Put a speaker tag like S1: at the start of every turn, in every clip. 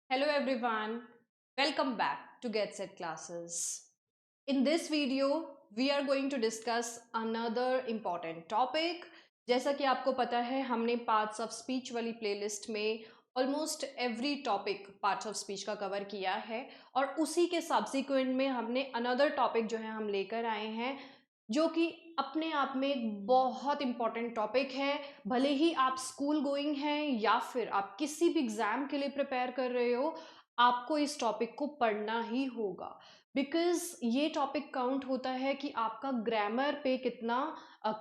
S1: Hello everyone, welcome back to Get Set Classes. In this video, we are going to discuss another important topic. जैसा कि आपको पता है हमने parts of speech वाली playlist में almost every topic parts of speech का cover किया है और उसी के सब्सिक्वेंट में हमने अनदर टॉपिक जो है हम लेकर आए हैं जो कि अपने आप में एक बहुत इंपॉर्टेंट टॉपिक है। भले ही आप स्कूल गोइंग हैं या फिर आप किसी भी एग्जाम के लिए प्रिपेयर कर रहे हो, आपको इस टॉपिक को पढ़ना ही होगा बिकॉज ये टॉपिक काउंट होता है कि आपका ग्रामर पे कितना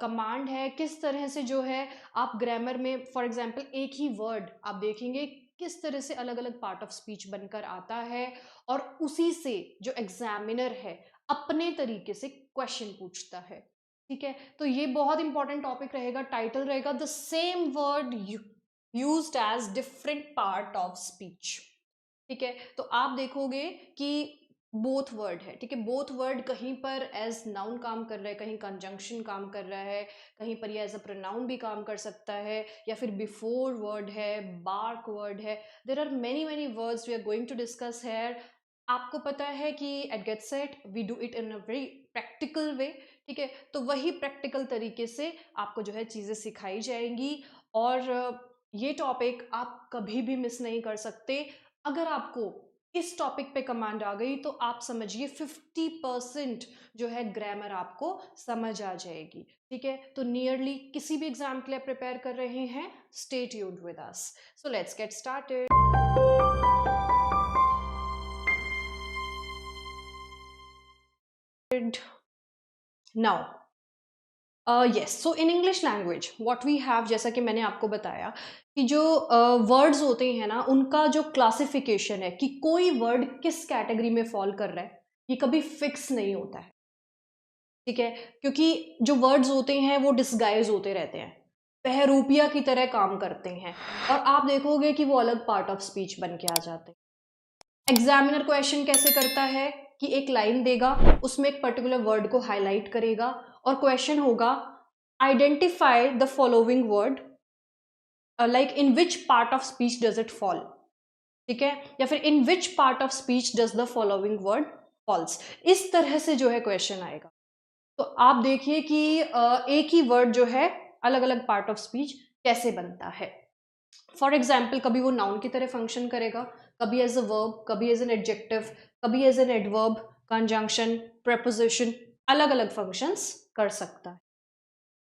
S1: कमांड है, किस तरह से जो है आप ग्रामर में फॉर एग्जांपल एक ही वर्ड आप देखेंगे किस तरह से अलग अलग पार्ट ऑफ स्पीच बनकर आता है और उसी से जो एग्जामिनर है अपने तरीके से क्वेश्चन पूछता है। ठीक है, तो ये बहुत इंपॉर्टेंट टॉपिक रहेगा। टाइटल रहेगा the same word used as different part of speech. ठीक है, तो आप देखोगे कि बोथ वर्ड है। ठीक है, बोथ वर्ड कहीं पर एज नाउन काम कर रहा है, कहीं कंजंक्शन काम कर रहा है, कहीं पर ये एज अ प्रोनाउन भी काम कर सकता है या फिर बिफोर वर्ड है, बार्क वर्ड है। There are many many words we are going to discuss here. आपको पता है कि at get set we do it in a very practical way. ठीक है, तो वही प्रैक्टिकल तरीके से आपको जो है चीज़ें सिखाई जाएंगी और ये टॉपिक आप कभी भी मिस नहीं कर सकते। अगर आपको इस टॉपिक पे कमांड आ गई तो आप समझिए 50% जो है ग्रामर आपको समझ आ जाएगी। ठीक है, तो नियरली किसी भी एग्जाम के लिए प्रिपेयर कर रहे हैं, stay tuned with us. So let's get started. Now yes, so in English language what we have, जैसा कि मैंने आपको बताया कि जो वर्ड्स होते हैं ना उनका जो क्लासिफिकेशन है कि कोई वर्ड किस कैटेगरी में फॉल कर रहा है, ये कभी फिक्स नहीं होता है। ठीक है, क्योंकि जो वर्ड्स होते हैं वो डिस्गाइज होते रहते हैं, बहरूपिया की तरह काम करते हैं और आप देखोगे कि वो अलग पार्ट ऑफ स्पीच बन के आ जाते हैं। एग्जामिनर क्वेश्चन कैसे करता है कि एक लाइन देगा, उसमें एक पर्टिकुलर वर्ड को हाईलाइट करेगा और क्वेश्चन होगा identify the following word, like in which part of speech does it fall. ठीक है, या फिर in which part of speech does the following word falls. इस तरह से जो है क्वेश्चन आएगा। तो आप देखिए कि एक ही वर्ड जो है अलग अलग पार्ट ऑफ स्पीच कैसे बनता है। फॉर एग्जाम्पल कभी वो नाउन की तरह फंक्शन करेगा, कभी एज अ वर्ब, कभी एज एन एडजेक्टिव, कभी as an adverb, conjunction, preposition, अलग अलग फंक्शंस कर सकता है।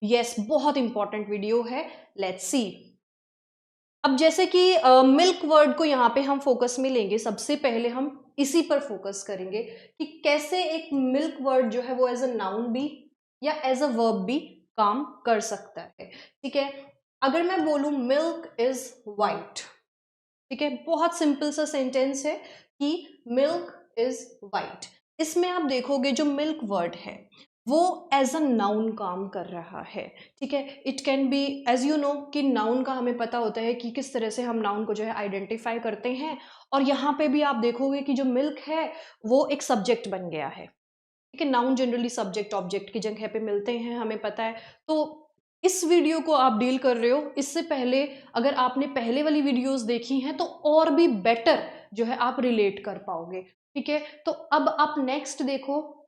S1: यस, बहुत इंपॉर्टेंट वीडियो है, लेट्स सी। अब जैसे कि मिल्क वर्ड को यहाँ पे हम फोकस में लेंगे, सबसे पहले हम इसी पर फोकस करेंगे कि कैसे एक मिल्क वर्ड जो है वो एज अ नाउन भी या एज अ वर्ब भी काम कर सकता है। ठीक है, अगर मैं बोलूं मिल्क इज वाइट, ठीक है, बहुत सिंपल सा सेंटेंस है कि मिल्क इज वाइट। इसमें आप देखोगे जो मिल्क वर्ड है वो एज अ नाउन काम कर रहा है। ठीक है, it can be as you know कि नाउन का हमें पता होता है कि किस तरह से हम नाउन को जो है आइडेंटिफाई करते हैं और यहाँ पे भी आप देखोगे कि जो मिल्क है वो एक सब्जेक्ट बन गया है। ठीक है, नाउन जनरली सब्जेक्ट ऑब्जेक्ट की जगह पे मिलते हैं, हमें पता है। तो इस वीडियो को आप डील कर रहे हो, इससे पहले अगर आपने पहले वाली वीडियोस देखी हैं तो और भी बेटर जो है आप रिलेट कर पाओगे। ठीक है, तो अब आप नेक्स्ट देखो,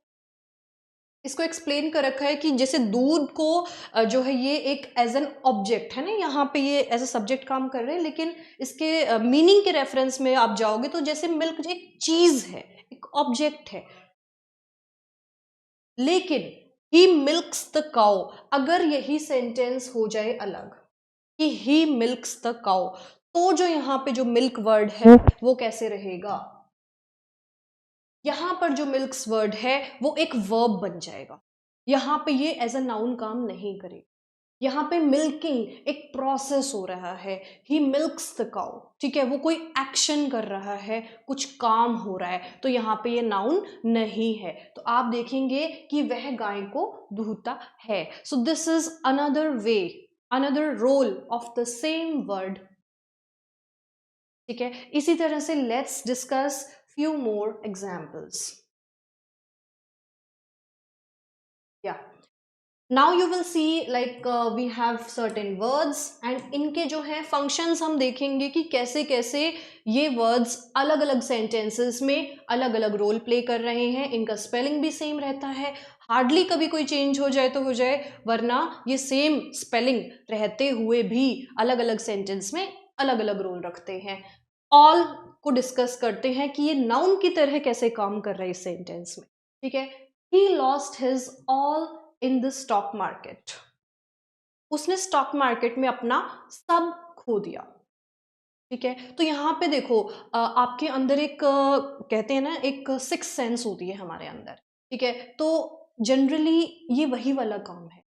S1: इसको एक्सप्लेन कर रखा है कि जैसे दूध को जो है ये एक एज एन ऑब्जेक्ट है ना, यहाँ पे ये एज अ सब्जेक्ट काम कर रहे हैं, लेकिन इसके मीनिंग के रेफरेंस में आप जाओगे तो जैसे मिल्क एक चीज है, एक ऑब्जेक्ट है। लेकिन ही मिल्क्स द काउ, अगर यही सेंटेंस हो जाए अलग कि ही मिल्क्स द काउ, तो जो यहाँ पे जो मिल्क वर्ड है वो कैसे रहेगा? यहां पर जो मिल्क्स वर्ड है वो एक वर्ब बन जाएगा, यहां पे ये एज अ नाउन काम नहीं करेगा। यहाँ पे मिल्किंग एक प्रोसेस हो रहा है, ही मिल्क्स द काउ। ठीक है, वो कोई एक्शन कर रहा है, कुछ काम हो रहा है, तो यहाँ पे ये नाउन नहीं है। तो आप देखेंगे कि वह गाय को दूहता है। So this is another way, another role of the same word. ठीक है, इसी तरह से let's discuss few more examples. या now you will see like we have certain words and इनके जो है फंक्शंस हम देखेंगे कि कैसे कैसे ये वर्ड्स अलग अलग सेंटेंसेस में अलग अलग रोल प्ले कर रहे हैं। इनका स्पेलिंग भी सेम रहता है, हार्डली कभी कोई चेंज हो जाए तो हो जाए, वरना ये सेम स्पेलिंग रहते हुए भी अलग अलग सेंटेंस में अलग अलग रोल रखते हैं। ऑल को डिस्कस करते हैं कि ये नाउन की तरह कैसे काम कर रहा है इस सेंटेंस में। ठीक है, ही lost his all in the stock market. उसने स्टॉक मार्केट में अपना सब खो दिया। ठीक है, तो यहाँ पे देखो आपके अंदर एक कहते हैं ना एक सिक्स सेंस होती है हमारे अंदर। ठीक है, तो जनरली ये वही वाला काम है।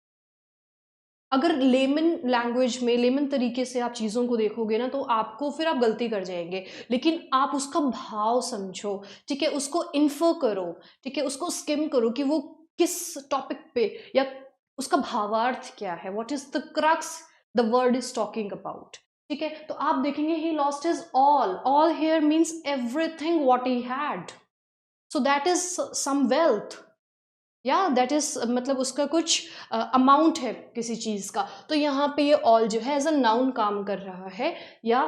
S1: अगर लेमन लैंग्वेज में लेमन तरीके से आप चीज़ों को देखोगे ना तो आपको फिर आप गलती कर जाएंगे, लेकिन आप उसका भाव समझो। ठीक है, उसको इन्फो करो, ठीक है, उसको स्किम करो कि वो किस टॉपिक पे या उसका भावार्थ क्या है, what is the crux the word is talking about. ठीक है, तो आप देखेंगे he lost his all, all here means everything what he had, so that is some wealth, या दैट इज मतलब उसका कुछ अमाउंट है किसी चीज का। तो यहाँ पे ये ऑल जो है एज अ नाउन काम कर रहा है, या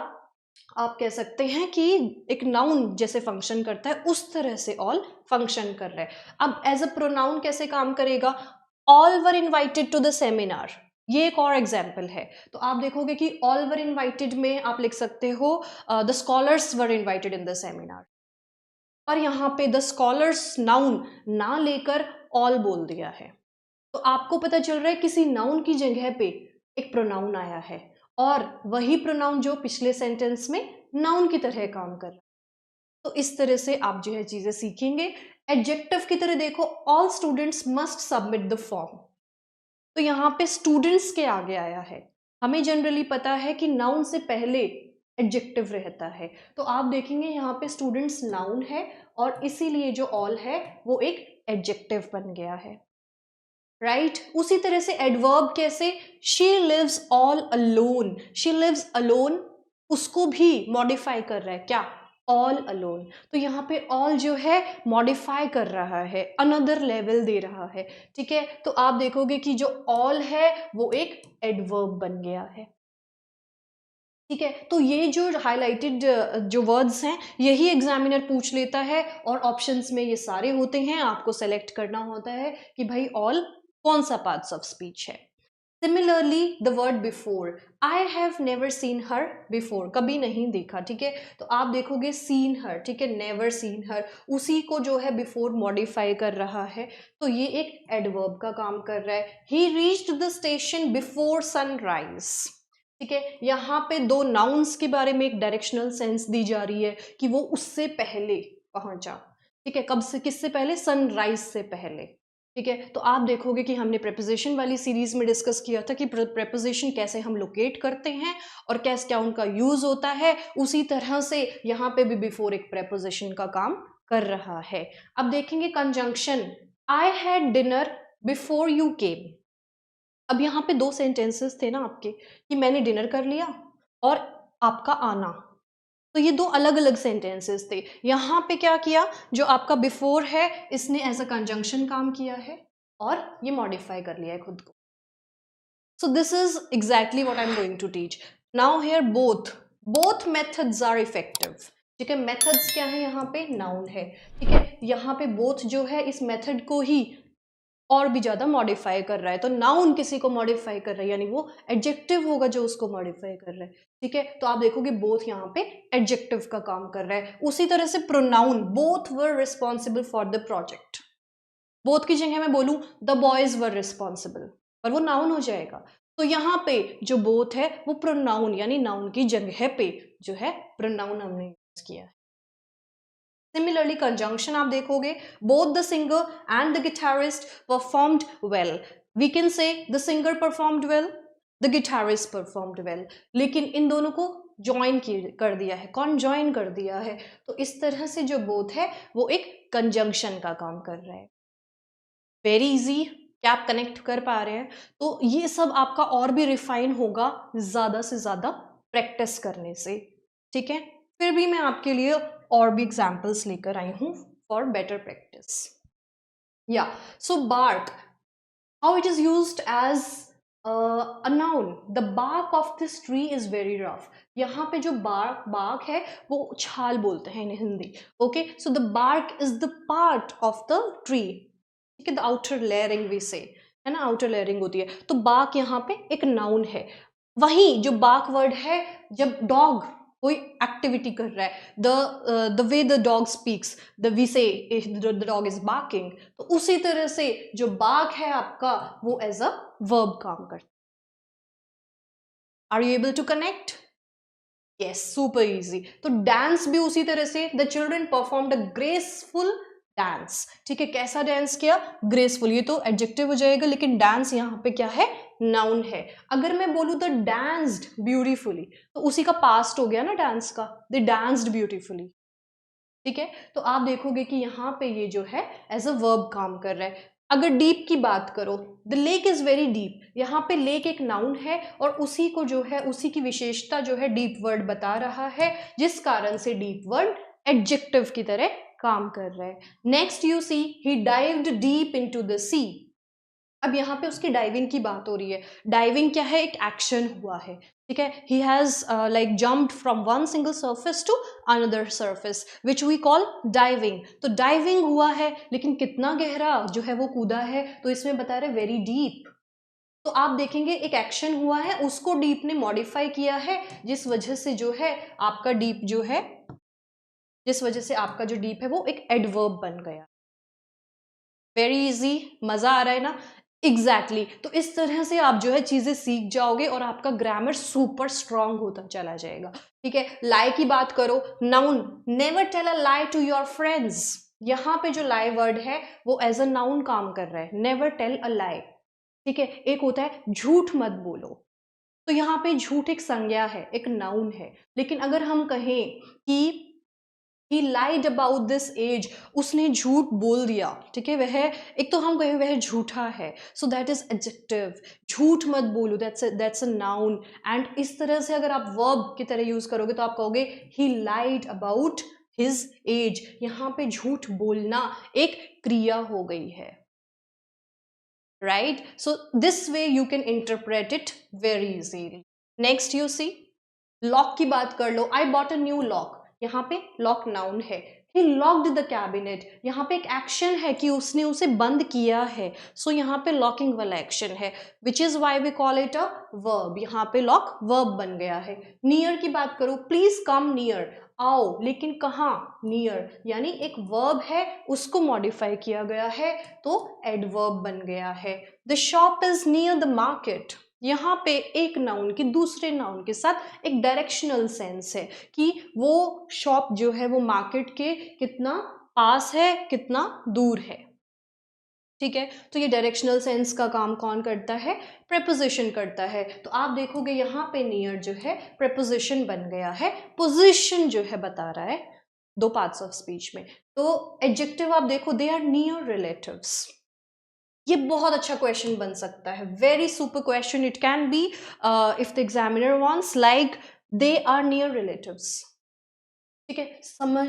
S1: आप कह सकते हैं कि एक नाउन जैसे फंक्शन करता है उस तरह से ऑल फंक्शन कर रहा है। अब एज अ प्रोनाउन कैसे काम करेगा, all were invited to the seminar, ये एक और एग्जाम्पल है। तो आप देखोगे कि ऑल वर इनवाइटेड में आप लिख सकते हो the scholars were invited in the seminar, और यहाँ पे द स्कॉलर्स नाउन ना लेकर ऑल बोल दिया है। तो आपको पता चल रहा है किसी नाउन की जगह पे एक प्रोनाउन आया है, और वही प्रोनाउन जो पिछले सेंटेंस में नाउन की तरह काम कर रहा है। तो इस तरह से आप जो है चीजें सीखेंगे। एडजेक्टिव की तरह देखो, all students must submit the form, तो यहाँ पे स्टूडेंट्स के आगे आया है। हमें जनरली पता है कि नाउन से पहले एडजेक्टिव रहता है, तो आप देखेंगे यहाँ पे स्टूडेंट्स नाउन है और इसीलिए जो ऑल है वो एक एडजेक्टिव बन गया है। राइट उसी तरह से एडवर्ब कैसे, she lives all alone, she lives alone उसको भी मॉडिफाई कर रहा है क्या, ऑल अलोन। तो यहाँ पे ऑल जो है मॉडिफाई कर रहा है, अनदर लेवल दे रहा है। ठीक है, तो आप देखोगे कि जो ऑल है वो एक एडवर्ब बन गया है। ठीक है, तो ये जो हाईलाइटेड जो वर्ड्स हैं यही एग्जामिनर पूछ लेता है, और ऑप्शंस में ये सारे होते हैं, आपको सेलेक्ट करना होता है कि भाई ऑल कौन सा पार्ट्स ऑफ स्पीच है। Similarly the word before, I have never seen her before, कभी नहीं देखा। ठीक है, तो आप देखोगे सीन हर, ठीक है, नेवर सीन हर, उसी को जो है बिफोर मॉडिफाई कर रहा है, तो ये एक एडवर्ब का काम कर रहा है। ही reached the station before sunrise. ठीक है, यहाँ पे दो नाउन्स के बारे में एक डायरेक्शनल सेंस दी जा रही है कि वो उससे पहले पहुंचा। ठीक है, कब से, किससे पहले, सनराइज से पहले। ठीक है, तो आप देखोगे कि हमने प्रेपोजिशन वाली सीरीज में डिस्कस किया था कि प्रेपोजिशन कैसे हम लोकेट करते हैं और कैसे क्या उनका यूज होता है, उसी तरह से यहाँ पे भी बिफोर एक प्रेपोजिशन का काम कर रहा है। अब देखेंगे conjunction, I had dinner before you came. अब यहाँ पे दो सेंटेंसेस थे ना आपके कि मैंने डिनर कर लिया और आपका आना, तो ये दो अलग अलग सेंटेंसेस थे। यहाँ पे क्या किया, जो आपका बिफोर है इसने एज अ कंजंक्शन काम किया है और ये मॉडिफाई कर लिया है खुद को। So this is exactly what I am going to teach now here. Both methods are effective. ठीक है, मेथड्स क्या है, यहाँ पे नाउन है। ठीक है, यहाँ पे बोथ जो है इस मेथड को ही और भी ज्यादा मॉडिफाई कर रहा है, तो नाउन किसी को मॉडिफाई कर रहा है यानी वो एडजेक्टिव होगा जो उसको मॉडिफाई कर रहा है। ठीक है, तो आप देखोगे बोथ यहाँ पे एडजेक्टिव का काम कर रहा है। उसी तरह से pronoun, both were responsible for the project, both की जगह मैं बोलूं द बॉयज वर रिस्पॉन्सिबल, पर वो नाउन हो जाएगा। तो यहाँ पे जो बोथ है वो प्रोनाउन यानी नाउन की जगह पे जो है प्रोनाउन हमने यूज किया है। सिमिलरली कंजंक्शन आप देखोगे, both the singer and the guitarist performed well, we can say the singer performed well, the guitarist performed well, लेकिन इन दोनों को ज्वाइन कर दिया है, कौन ज्वाइन कर दिया है, तो इस तरह से जो बोथ है वो एक कंजंक्शन का काम कर रहा है। वेरी इजी, क्या आप कनेक्ट कर पा रहे हैं? तो ये सब आपका और भी रिफाइन होगा ज्यादा से ज्यादा प्रैक्टिस करने से। ठीक है, फिर भी मैं आपके लिए और भी एग्जाम्पल्स लेकर आई हूं फॉर बेटर प्रैक्टिस। या सो bark, How it is used as a noun. The bark of this tree is very rough. यहाँ पे जो bark है वो छाल बोलते हैं इन Hindi. Okay, so the bark is the part of the tree. ठीक है, the outer layering we say, है ना, outer layering होती है. तो bark यहाँ पे एक noun है. वहीं जो bark word है, जब dog कोई एक्टिविटी कर रहा है, the way the dog speaks, the we say the dog is barking, तो उसी तरह से जो बार्क है आपका वो एज अ वर्ब काम करता है. Are you able to connect? Yes, super easy. तो डांस भी उसी तरह से, the children performed a graceful dance. ठीक है, कैसा डांस किया? ग्रेसफुल. ये तो एडजेक्टिव हो जाएगा, लेकिन डांस यहाँ पे क्या है? नाउन है. अगर मैं बोलूं द डांस्ड ब्यूटीफुली, तो उसी का पास्ट हो गया ना डांस का, द डांस्ड ब्यूटीफुली. ठीक है, तो आप देखोगे कि यहाँ पे ये जो है एज अ वर्ब काम कर रहा है. अगर डीप की बात करो, the lake is very deep. यहाँ पे लेक एक नाउन है और उसी को जो है, उसी की विशेषता जो है डीप वर्ड बता रहा है, जिस कारण से डीप वर्ड एडजेक्टिव की तरह काम कर रहा है. Next you see, he dived deep into the sea. अब यहाँ पे उसकी डाइविंग की बात हो रही है. डाइविंग क्या है? एक एक्शन हुआ है. ठीक है, he has like jumped from one single surface to another surface, which we call diving. तो डाइविंग हुआ है, लेकिन कितना गहरा जो है वो कूदा है, तो इसमें बता रहे वेरी डीप. तो आप देखेंगे एक एक्शन हुआ है, उसको डीप ने मॉडिफाई किया है, जिस वजह से जो है आपका डीप जो है, जिस वजह से आपका जो डीप है वो एक एडवर्ब बन गया. वेरी इजी, मजा आ रहा है ना? Exactly exactly. तो इस तरह से आप जो है चीजें सीख जाओगे और आपका ग्रामर सुपर स्ट्रांग होता चला जाएगा. ठीक है, लाई की बात करो, noun, never tell a lie to your friends. यहाँ पे जो लाई वर्ड है वो एज अ नाउन काम कर रहा है, नेवर टेल अ लाई. ठीक है, एक होता है झूठ मत बोलो. तो यहाँ पे झूठ एक संज्ञा है, एक नाउन है. लेकिन अगर हम कहें कि he lied about this age, उसने झूठ बोल दिया. ठीक है, वह, एक तो हम कहें वह झूठा है, सो दैट इज एडजेक्टिव. झूठ मत बोलो, दैट्स अ नाउन. एंड इस तरह से अगर आप वर्ब की तरह यूज करोगे तो आप कहोगे he lied about his age. यहाँ पे झूठ बोलना एक क्रिया हो गई है. Right, so this way you can interpret it very easily. Next you see, lock की बात कर लो. I bought a new lock. यहाँ पे लॉक नाउन है. He locked the cabinet. यहाँ पे एक एक्शन है कि उसने उसे बंद किया है, सो यहाँ पे लॉकिंग वाला एक्शन है, which is why we call it a verb. यहाँ पे लॉक वर्ब बन गया है. नियर की बात करो, प्लीज कम नियर, आओ, लेकिन कहाँ? नियर. यानी एक वर्ब है, उसको मॉडिफाई किया गया है, तो एडवर्ब बन गया है. The shop is near the market. यहाँ पे एक नाउन की दूसरे नाउन के साथ एक डायरेक्शनल सेंस है कि वो शॉप जो है वो मार्केट के कितना पास है, कितना दूर है. ठीक है, तो ये डायरेक्शनल सेंस का काम कौन करता है? प्रेपोजिशन करता है. तो आप देखोगे यहाँ पे नियर जो है प्रेपोजिशन बन गया है, पोजिशन जो है बता रहा है दो पार्ट्स ऑफ स्पीच में. तो एडजेक्टिव आप देखो, दे आर नियर रिलेटिव्स. ये बहुत अच्छा क्वेश्चन बन सकता है, very super question it can be if the examiner wants, like they are near relatives. ठीक है,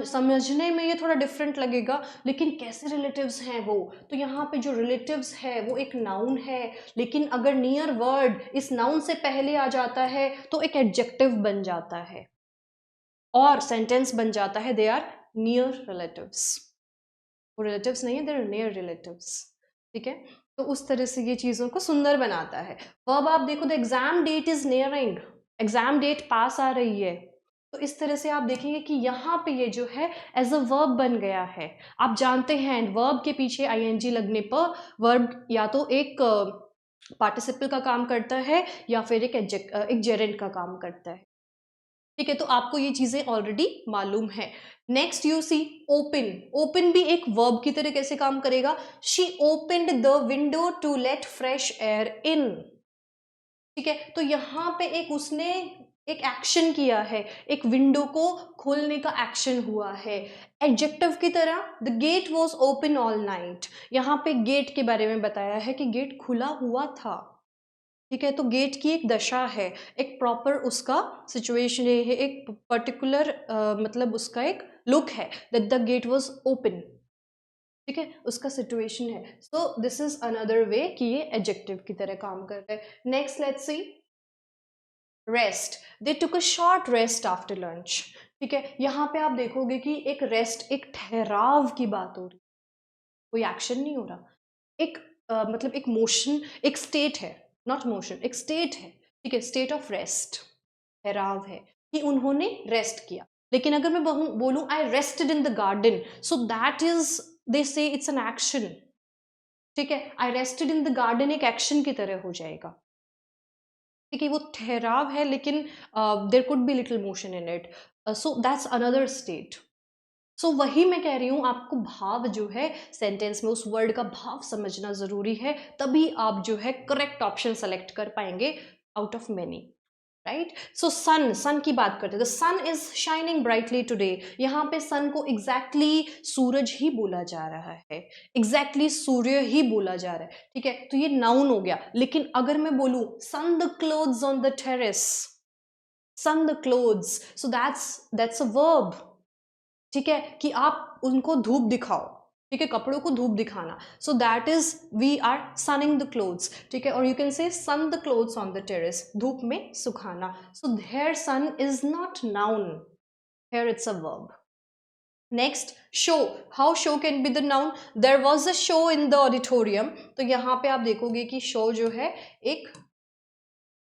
S1: समझने में ये थोड़ा डिफरेंट लगेगा, लेकिन कैसे रिलेटिव्स हैं वो? तो यहाँ पे जो रिलेटिव्स है वो एक नाउन है, लेकिन अगर नियर वर्ड इस नाउन से पहले आ जाता है तो एक एडजेक्टिव बन जाता है और सेंटेंस बन जाता है दे आर नियर रिलेटिव्स. वो रिलेटिव्स नहीं है, दे आर नियर रिलेटिव्स. ठीक है, तो उस तरह से ये चीज़ों को सुंदर बनाता है. वर्ब आप देखो, the exam date is nearing. Exam date पास आ रही है, तो इस तरह से आप देखेंगे कि यहाँ पे ये जो है एज अ वर्ब बन गया है. आप जानते हैं वर्ब के पीछे आईएनजी लगने पर वर्ब या तो एक पार्टिसिपल का काम करता है या फिर एक जेरेंट का काम करता है. ठीक है, तो आपको ये चीजें ऑलरेडी मालूम है. Next you see, open. Open भी एक वर्ब की तरह कैसे काम करेगा? She opened the window to let fresh air in. ठीक है, तो यहाँ पे एक उसने एक एक्शन किया है, एक विंडो को खोलने का एक्शन हुआ है. एडजेक्टिव की तरह, the gate was open all night. यहाँ पे गेट के बारे में बताया है कि गेट खुला हुआ था. ठीक है, तो गेट की एक दशा है, एक प्रॉपर उसका सिचुएशन है, एक पर्टिकुलर मतलब उसका एक लुक है that the gate was open. ठीक है, उसका सिचुएशन है। So this is another way कि ये एडजेक्टिव की तरह काम करता है। Next let's see rest. They took a short rest after lunch. ठीक है, यहाँ पे आप देखोगे कि एक रेस्ट, एक ठहराव की बात हो रही, कोई एक्शन नहीं हो रहा, एक मतलब एक मोशन, एक स्टेट है, नॉट मोशन, एक स्टेट है। ठीक है, स्टेट ऑफ रेस्ट, ठहराव है कि उन्होंने रेस्ट किया। लेकिन अगर मैं बोलूं I rested in the garden, so that is, they say it's an action. ठीक है, I rested in the garden एक एक्शन की तरह हो जाएगा। ठीक है, वो ठहराव है लेकिन there could be little motion in it, so that's another state. So वही मैं कह रही हूं, आपको भाव जो है सेंटेंस में, उस वर्ड का भाव समझना जरूरी है, तभी आप जो है करेक्ट ऑप्शन सेलेक्ट कर पाएंगे out of many. Right, so sun, sun की बात करते हैं, the sun is shining brightly today. यहाँ पे सन को एग्जैक्टली सूरज ही बोला जा रहा है, एग्जैक्टली सूर्य ही बोला जा रहा है। ठीक है, तो ये नाउन हो गया। लेकिन अगर मैं बोलूं sun the clothes on the terrace, sun the clothes, so that's a verb. ठीक है, कि आप उनको धूप दिखाओ। ठीक है, कपड़ों को धूप दिखाना, so that is we are sunning the clothes. ठीक है, और you can say sun the clothes on the terrace, धूप में सुखाना। So there sun is not noun, here it's a verb. Next show, how show can be the noun, there was a show in the auditorium. तो यहाँ पे आप देखोगे कि show जो है एक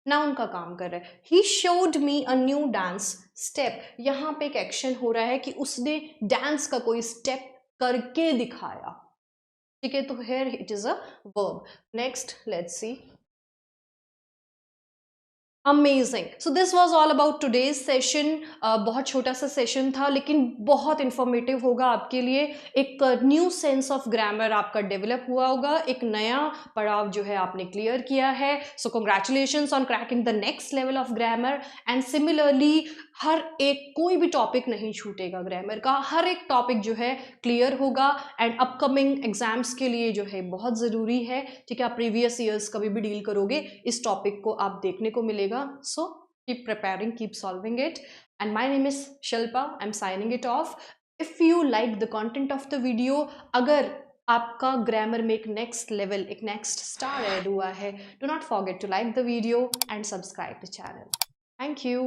S1: नाउन का काम कर रहा है। He showed me a new dance step, यहाँ पे एक एक्शन हो रहा है कि उसने डांस का कोई स्टेप करके दिखाया। ठीक है, तो here it is a verb. Next let's see amazing. So this was all about today's session. बहुत छोटा सा सेशन था लेकिन बहुत इंफॉर्मेटिव होगा आपके लिए। एक न्यू सेंस ऑफ ग्रामर आपका डेवलप हुआ होगा, एक नया पड़ाव जो है आपने क्लियर किया है। So congratulations on cracking the next level of grammar. And similarly हर एक, कोई भी टॉपिक नहीं छूटेगा ग्रामर का, हर एक टॉपिक जो है क्लियर होगा। एंड अपकमिंग एग्जाम्स के लिए जो है बहुत ज़रूरी है। ठीक है, आप प्रीवियस ईयर्स कभी भी डील करोगे इस टॉपिक को आप देखने को मिलेगा। So keep preparing, keep solving it. And my name is Shilpa. I'm signing it off. If you like the content of the video, अगर आपका ग्रामर में एक नेक्स्ट लेवल, एक नेक्स्ट स्टार ऐड हुआ है, do not forget to like the video and subscribe the channel. Thank you.